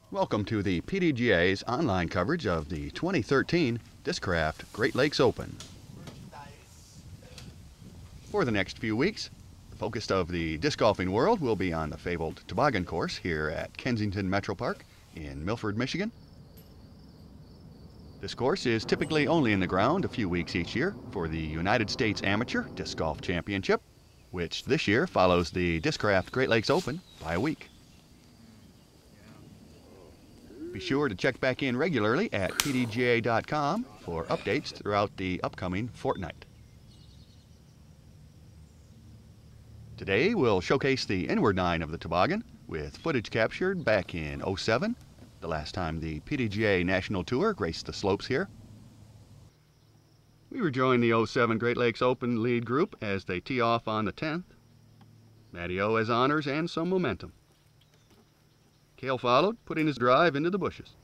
Welcome to the PDGA's online coverage of the 2013 Discraft Great Lakes Open. For the next few weeks, the focus of the disc golfing world will be on the fabled Toboggan course here at Kensington Metropark in Milford, Michigan. This course is typically only in the ground a few weeks each year for the United States Amateur Disc Golf Championship, which this year follows the Discraft Great Lakes Open by a week. Be sure to check back in regularly at pdga.com for updates throughout the upcoming fortnight. Today we'll showcase the inward nine of the Toboggan with footage captured back in '07, the last time the PDGA National Tour graced the slopes here. We rejoin the '07 Great Lakes Open lead group as they tee off on the 10th. Matty-O has honors and some momentum. Cale followed, putting his drive into the bushes.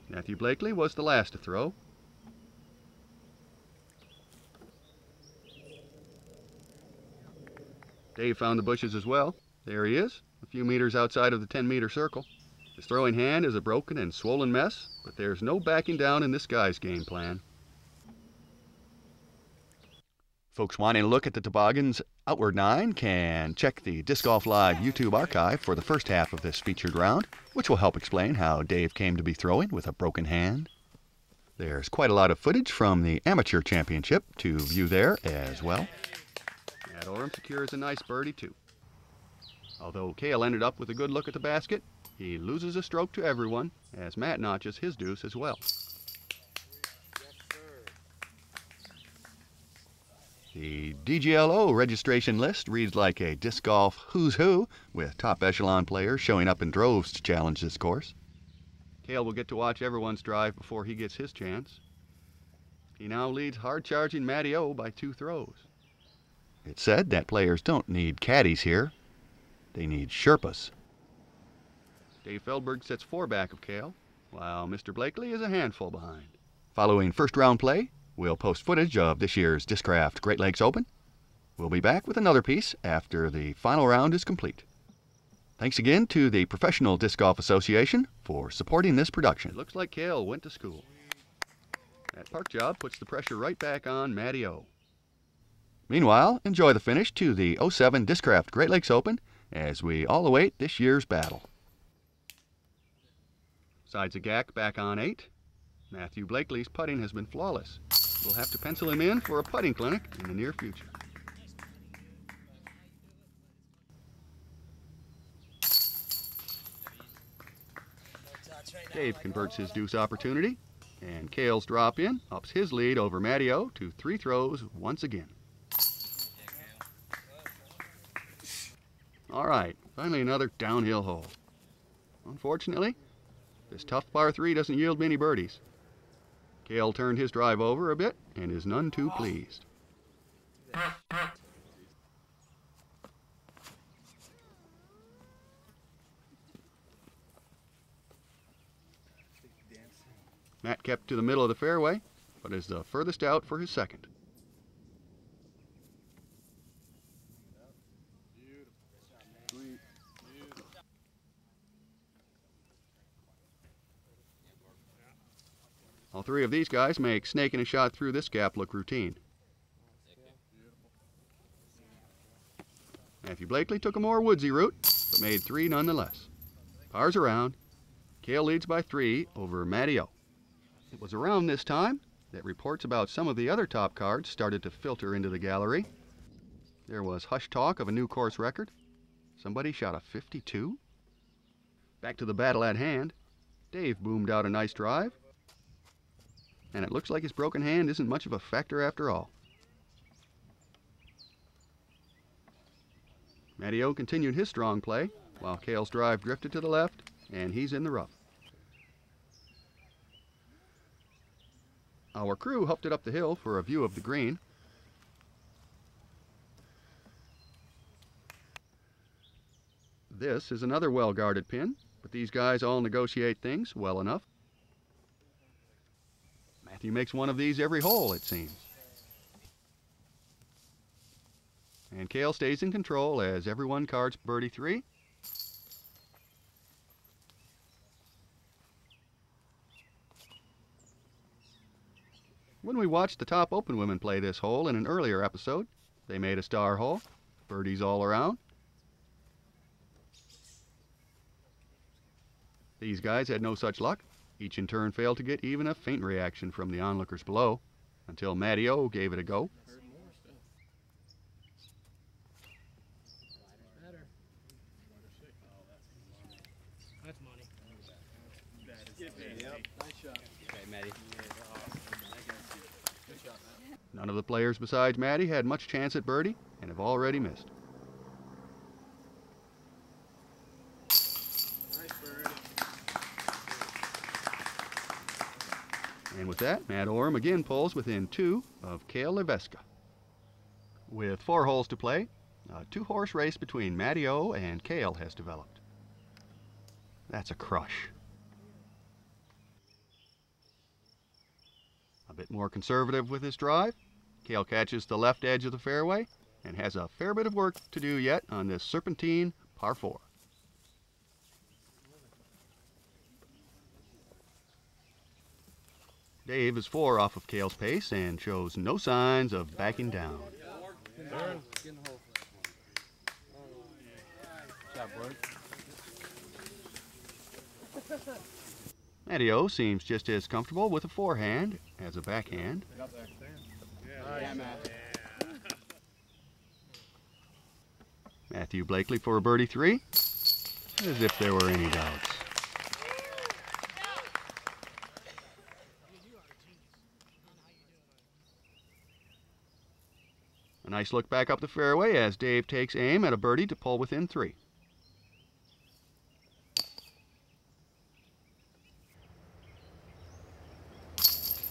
Matthew Blakely was the last to throw. Dave found the bushes as well. There he is, a few meters outside of the 10-meter circle. His throwing hand is a broken and swollen mess, but there's no backing down in this guy's game plan. Folks wanting to look at the Toboggan's outward nine can check the Disc Golf Live YouTube archive for the first half of this featured round, which will help explain how Dave came to be throwing with a broken hand. There's quite a lot of footage from the Amateur Championship to view there as well. Matt Orum secures a nice birdie too. Although Cale ended up with a good look at the basket, he loses a stroke to everyone as Matt notches his deuce as well. The DGLO registration list reads like a disc golf who's who, with top echelon players showing up in droves to challenge this course. Cale will get to watch everyone's drive before he gets his chance. He now leads hard-charging Matty-O by 2 throws. It's said that players don't need caddies here, they need Sherpas. Dave Feldberg sits 4 back of Cale, while Mr. Blakely is a handful behind. Following first round play, we'll post footage of this year's Discraft Great Lakes Open. We'll be back with another piece after the final round is complete. Thanks again to the Professional Disc Golf Association for supporting this production. It looks like Cale went to school. That park job puts the pressure right back on Matty-O. Meanwhile, enjoy the finish to the '07 Discraft Great Lakes Open as we all await this year's battle. Sides of Gack back on 8. Matthew Blakely's putting has been flawless. We'll have to pencil him in for a putting clinic in the near future. Dave converts his deuce opportunity, and Cale's drop in ups his lead over Matty-O to 3 throws once again. All right, finally another downhill hole. Unfortunately, this tough par 3 doesn't yield many birdies. Cale turned his drive over a bit and is none too pleased. Matt kept to the middle of the fairway, but is the furthest out for his second. All 3 of these guys make snaking a shot through this gap look routine. Matthew Blakely took a more woodsy route, but made 3 nonetheless. Pars around. Cale leads by 3 over Matty-O. It was around this time that reports about some of the other top cards started to filter into the gallery. There was hush talk of a new course record. Somebody shot a 52. Back to the battle at hand. Dave boomed out a nice drive. And it looks like his broken hand isn't much of a factor after all. Matty-O continued his strong play, while Cale's drive drifted to the left, and he's in the rough. Our crew hoofed it up the hill for a view of the green. This is another well-guarded pin, but these guys all negotiate things well enough. Matthew makes one of these every hole, it seems. And Cale stays in control as everyone cards birdie 3. When we watched the top Open women play this hole in an earlier episode, they made a star hole, birdies all around. These guys had no such luck. Each in turn failed to get even a faint reaction from the onlookers below, until Matty O gave it a go. That's money. Yep. Nice shot. Okay, Matty. Good shot, Matt. None of the players besides Matty had much chance at birdie and have already missed. Nice bird. And with that, Matt Orum again pulls within 2 of Cale Leiviska. With 4 holes to play, a 2-horse race between Matty O and Cale has developed. That's a crush. A bit more conservative with his drive, Cale catches the left edge of the fairway and has a fair bit of work to do yet on this serpentine par 4. Dave is 4 off of Cale's pace and shows no signs of backing down. Matty O seems just as comfortable with a forehand as a backhand. Matthew Blakely for a birdie 3, as if there were any doubts. A nice look back up the fairway as Dave takes aim at a birdie to pull within 3.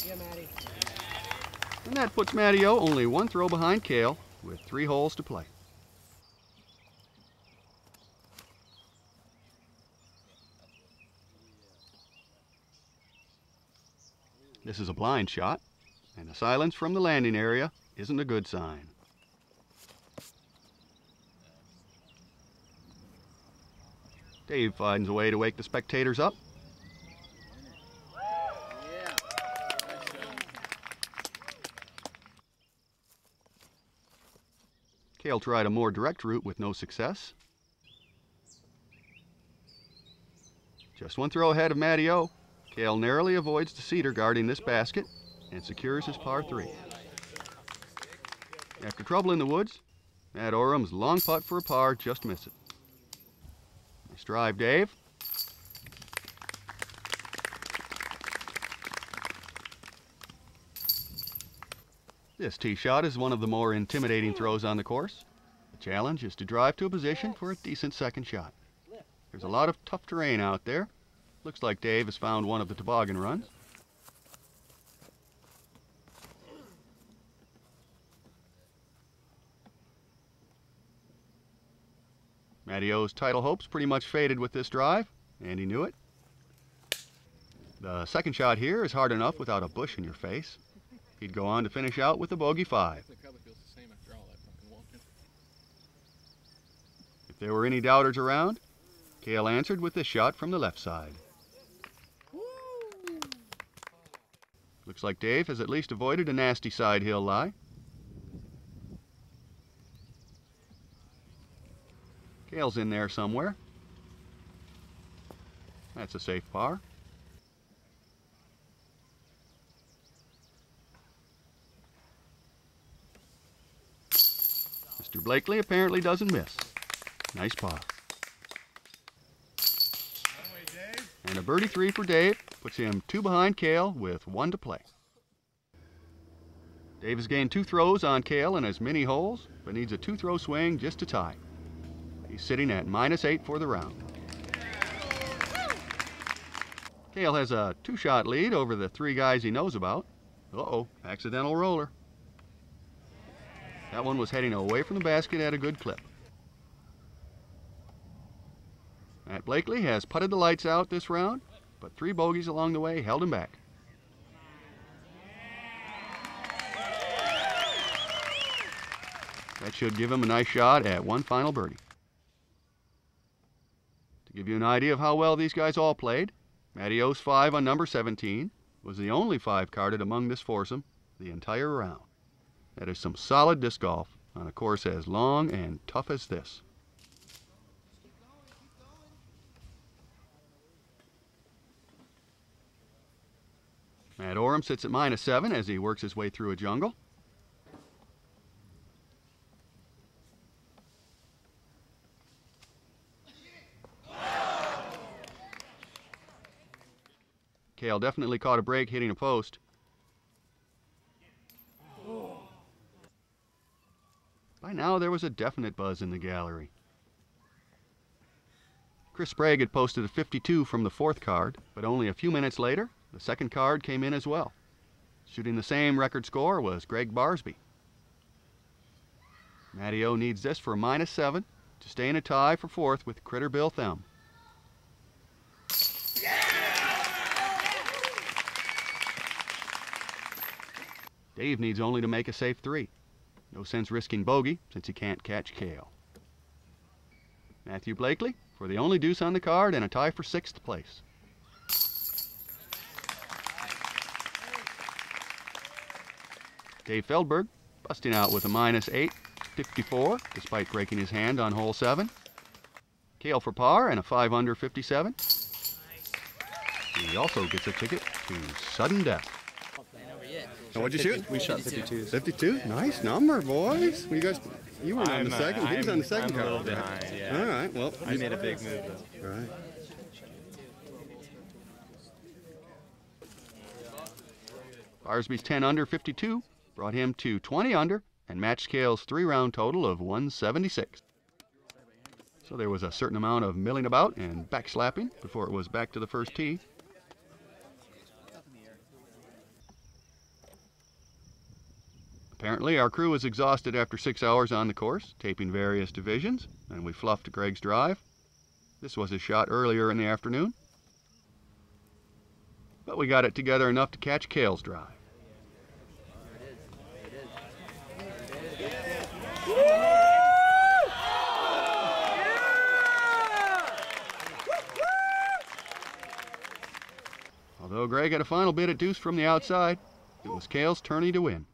Yeah, Matty. And that puts Matty O only 1 throw behind Cale with 3 holes to play. This is a blind shot, and the silence from the landing area isn't a good sign. Dave finds a way to wake the spectators up. Cale tried a more direct route with no success. Just 1 throw ahead of Matty O. Cale narrowly avoids the cedar guarding this basket and secures his par 3. After trouble in the woods, Matt Orum's long putt for a par just misses it. Nice drive, Dave. This tee shot is one of the more intimidating throws on the course. The challenge is to drive to a position for a decent second shot. There's a lot of tough terrain out there. Looks like Dave has found one of the toboggan runs. Matty O's title hopes pretty much faded with this drive, and he knew it. The second shot here is hard enough without a bush in your face. He'd go on to finish out with a bogey 5. If there were any doubters around, Cale answered with this shot from the left side. Looks like Dave has at least avoided a nasty side hill lie. Cale's in there somewhere. That's a safe par. Mr. Blakely apparently doesn't miss. Nice par. And a birdie 3 for Dave puts him 2 behind Cale with 1 to play. Dave has gained 2 throws on Cale in as many holes, but needs a 2-throw swing just to tie. He's sitting at -8 for the round. Cale has a 2-shot lead over the 3 guys he knows about. Uh-oh, accidental roller. That one was heading away from the basket at a good clip. Matt Blakely has putted the lights out this round, but 3 bogeys along the way held him back. That should give him a nice shot at 1 final birdie. To give you an idea of how well these guys all played, Matty O's 5 on number 17 was the only 5 carded among this foursome the entire round. That is some solid disc golf on a course as long and tough as this. Matt Orum sits at -7 as he works his way through a jungle. Cale definitely caught a break hitting a post. By now there was a definite buzz in the gallery. Chris Sprague had posted a 52 from the 4th card, but only a few minutes later, the 2nd card came in as well. Shooting the same record score was Greg Barsby. Matty O needs this for a -7 to stay in a tie for 4th with Critter Bill Them. Dave needs only to make a safe 3. No sense risking bogey since he can't catch Cale. Matthew Blakely for the only deuce on the card and a tie for 6th place. Dave Feldberg busting out with a -8, 54, despite breaking his hand on hole 7. Cale for par and a 5 under 57. He also gets a ticket to sudden death. And what'd you shoot? We shot 52. 52? Nice number, boys. You were on the second. He was on the second I'm a card. little behind, yeah. All right, well. I made a big move, though. All right. Barsby's 10 under 52 brought him to 20 under and matched Cale's 3-round total of 176. So there was a certain amount of milling about and backslapping before it was back to the first tee. Apparently our crew was exhausted after 6 hours on the course, taping various divisions, and we fluffed Greg's drive. This was his shot earlier in the afternoon, but we got it together enough to catch Cale's drive. Although Greg had a final bid at deuce from the outside, it was Cale's tourney to win.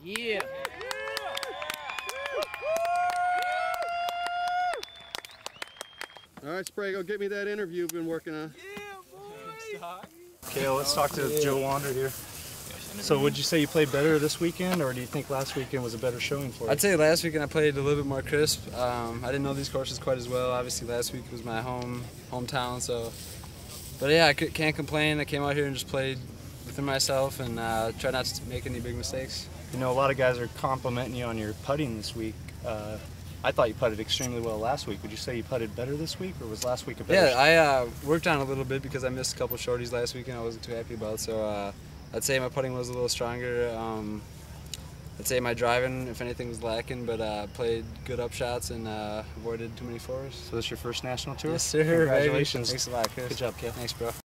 Yeah. All right, Sprague, go get me that interview you've been working on. Cale, let's talk to Joe Wander here. So would you say you played better this weekend, or do you think last weekend was a better showing for you? I'd say last weekend I played a little bit more crisp. I didn't know these courses quite as well. Obviously last week was my hometown, so. But yeah, I can't complain. I came out here and just played within myself and tried not to make any big mistakes. You know, a lot of guys are complimenting you on your putting this week. I thought you putted extremely well last week. Would you say you putted better this week, or was last week a better? Yeah, I worked on it a little bit because I missed a couple shorties last weekend I wasn't too happy about. So I'd say my putting was a little stronger. I'd say my driving, if anything, was lacking, but played good up shots and avoided too many fours. So this is your first national tour? Yes, sir. Congratulations. Baby. Thanks a lot, Chris. Good job, Cale. Thanks, bro.